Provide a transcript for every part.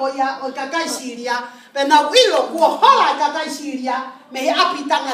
ya o kakai Syria pe na wilo ko hola kakai Syria me api tanga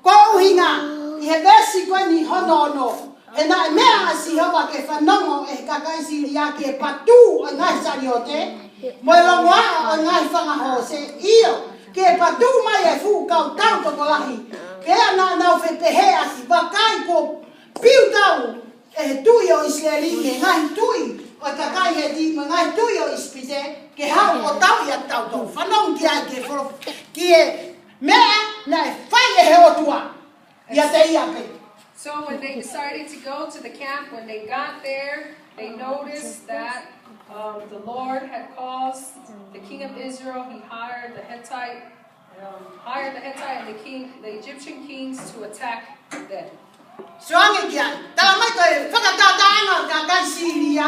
ko hinga I he vesi ko ni hono e na mea si hova ke whanongo e kakai Syria ke patu o ngai sariote mo longa o ngai whangahose iyo ke patu mai e fu kau tau toko lahi ke ana nau whepehe aki wakai ko piu tau e tui o Israeli ke ngai tui o kakai he di mo ngai tui o ispite ke hau o tau ia tau tau whanong ki ai ke whoro ki e mea na e whai e he o tua ia te ia pe. So when they decided to go to the camp, when they got there, they noticed that the Lord had caused the king of Israel. He hired the Hittite and the Egyptian kings to attack them. So ange kia, tala mai koe whakatataanga kakai Syria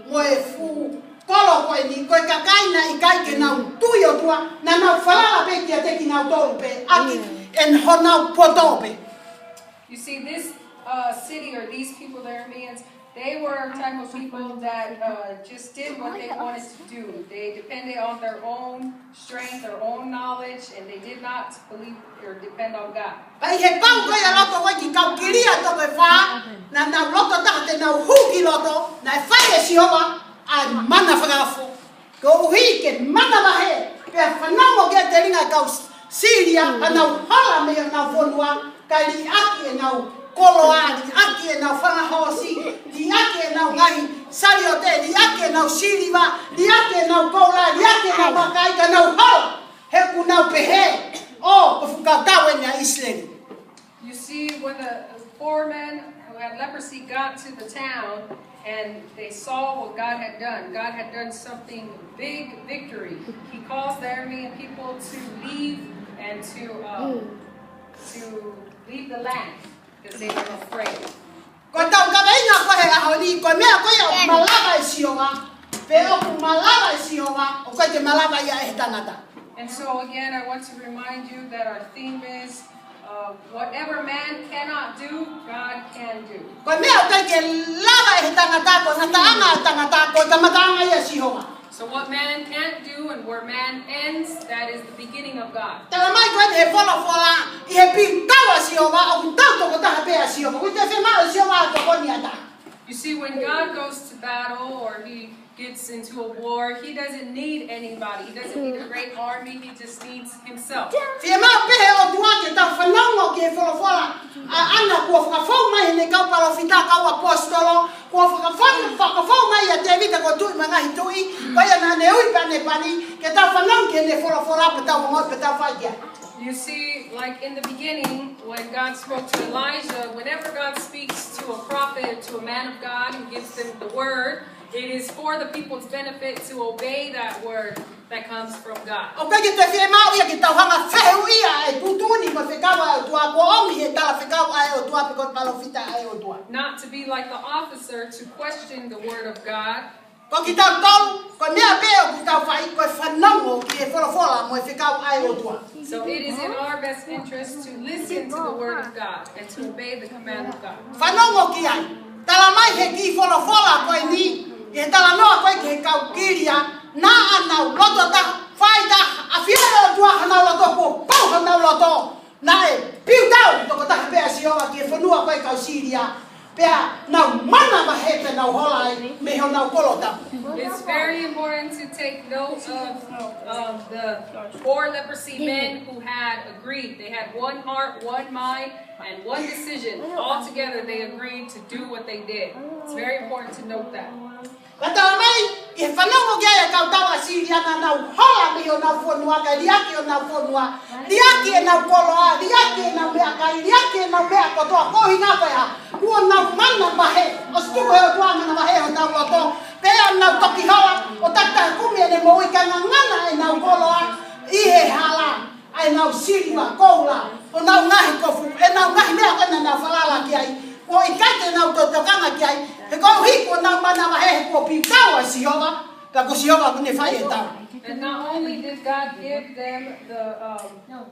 mo e fu kolo koe ni koe kakai na I kai ke nau tui o tua na nau whalala pe kia teki nau tolu pe aki en honau poto pe. You see, this city or these people, the Arameans, they were a type of people that just did what they wanted to do. They depended on their own strength, their own knowledge, and they did not believe or depend on God. Pai he pau koe a loto koe ki kau kiria to koe wha, na nau loto tahate nau huki loto, na e whai e sihoa, a mana whakafo. Ko uhi ke mana wahe, pia whanamo ke te ringa kau Syria, a nau hala me o nau whonua, kai li aki e nau koloa, li aki e nau whangahosi, li aki e nau ngai sariote, li aki e nau siriwa, li aki e nau koula, li aki e nau makai, ka nau hala, he ku nau pehe, o ko whukau tau e nia Israeli. You see, when the four men who had leprosy got to the town and they saw what God had done something big victory. He caused the Aramean people to leave and to leave the land because they were afraid. Ko tau ka venga ko he ahoni ko mea ko ia malava e sioga pe o malava e sioga o ko te malava ia e tangata. And so again I want to remind you that our theme is whatever man cannot do, God can do. Ko mea ko ke lava e tangata ko na tangata ko ka matanga ia sioga. So what man can't do and where man ends, that is the beginning of God. Tala mai ko he fola I he pintawa sioga o tanto ko ta pe sioga ko te fe ma sioga to ko ni ata. You see, when God goes to battle or he gets into a war, he doesn't need anybody. He doesn't need a great army. He just needs himself. Fie ma pe o tua ke ta whanongo ke fola ana ko whakafau mai ne kau palofita kau apostolo ko whakafau mai a te vita ko tui manga hitui pai ana ne ui pani ke ta whanong ke ne fola pe ta mongot pe ta whaia. You see, like in the beginning, when God spoke to Elijah, whenever God speaks to a prophet, to a man of God, and gives them the word, it is for the people's benefit to obey that word that comes from God. Not to be like the officer to question the word of God. So it is in our best interest to listen to the word of God and to obey the command of God. It's very important to take note of the four leprosy men who had agreed. They had one heart, one mind, and one decision. All together they agreed to do what they did. It's very important to note that. And not only did God give them the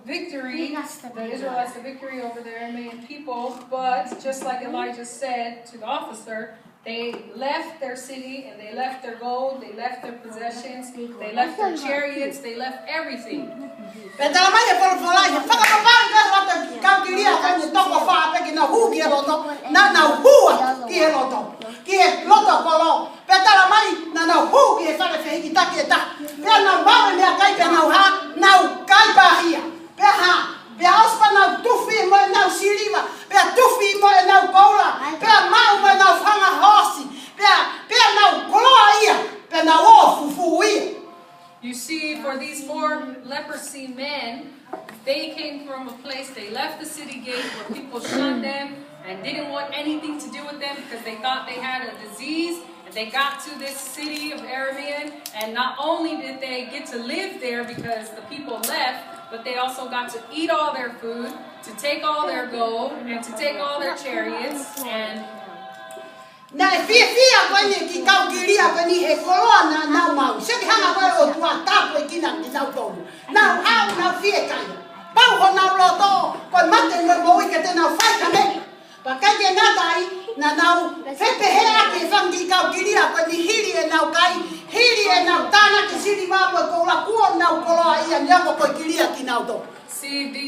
victory, the Israelites the victory over the Aramean people, but just like Elijah said to the officer, They left their city and they left their gold, they left their possessions, they left their chariots, they left everything. Petala mai e polo pola e whaka papai ka wata kau kiria ka ni toko wha pe ki na hu ki e loto na hua ki e loto ki e loto polo petala mai na hu ki e whare whehi ki taki e ta pea na mawe mea kai pe nau kai pahia pea ha pea ospa nau tufi mo e nau siriwa pea tufi mo e nau koula pea mau mo e nau whanga hosi pea nau koloa ia pea nau o fufu ia. You see, for these 4 leprosy men, they came from a place, they left the city gate where people shunned them and didn't want anything to do with them because they thought they had a disease. And they got to this city of Aramean, and not only did they get to live there because the people left, but they also got to eat all their food, to take all their gold, and to take all their chariots, and na fia kwani ki kau kiria pani he koloa na nau mau se ki hanga ko o tua tapo ki na ni nau tolu nau hau na fia kai pau ho nau loto ko mate no mo ke te nau fai ka me pa ka ke na dai na nau fe pe he a ke fam ki kau kiria pani hiri e nau kai hiri e nau tana ki siri ma mo ko la ku nau koloa ia nya ko kiria ki nau to. See, do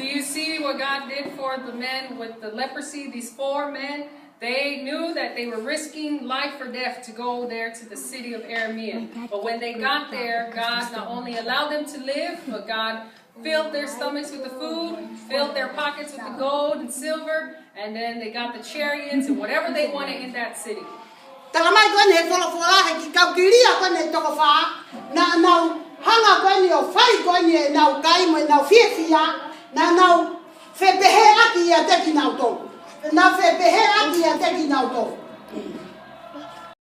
you see what God did for the men with the leprosy? These 4 men, they knew that they were risking life or death to go there to the city of Aramean. But when they got there, God not only allowed them to live, but God filled their stomachs with the food, filled their pockets with the gold and silver, and then they got the chariots and whatever they wanted in that city. Hanga kwani o fai kwani nau kai mo nau fia na nau fe behe aki ya te ki nau to na fe behe aki ya te ki nau to